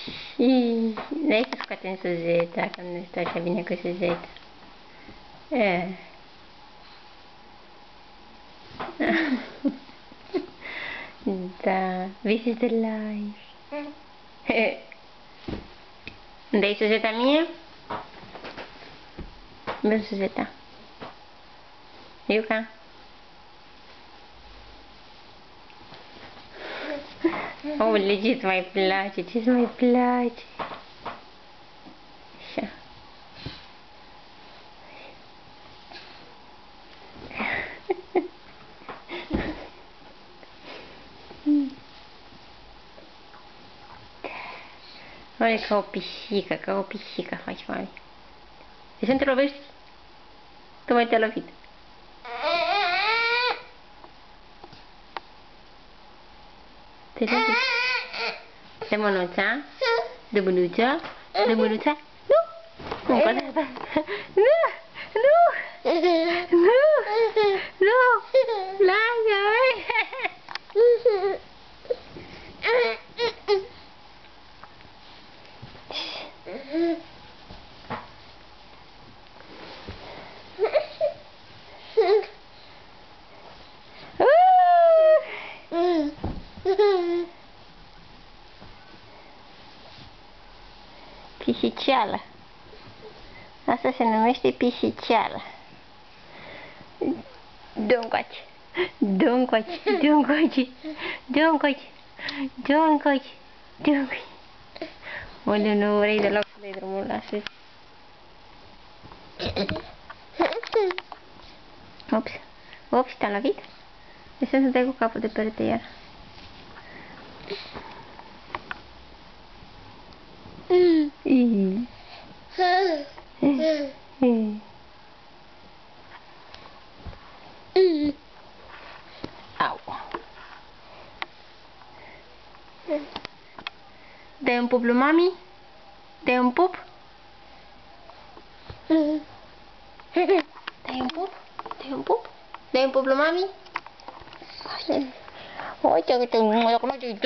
Și n-ai să scoatem suzeta, că nu este așa bine cu suzeta. Da, this is the life. Dai suzeta mie? Dă suzeta. Iuca? Aole, ce-ți mai place? Ce-ți mai place? Așa. Oare ca o pisică faci, mami. De ce nu te lovești? Tu mai te-ai lovit. Te-ai lovit. De mânuța? De mânuța? De mânuța? Nu! Nu, nu! Nu! Nu! Nu! Lasă-mă! Pisiceală. Asta se numește pisiceală. Dă-o încoace. Dă-o încoace. Dă-o încoace. Dă-o încoace. Dă-o încoace. Dă-o încoace. Oleu, nu vrei deloc să dai drumul la sus. Ops. Ops, te-am lovit? De ce să dai cu capul de perete iar? Au. Dai un pup lui mami? Dai un pup? Dai un pup? Dai un pup? Dai un pup lui mami? Uite, uite, dacă nu te-ai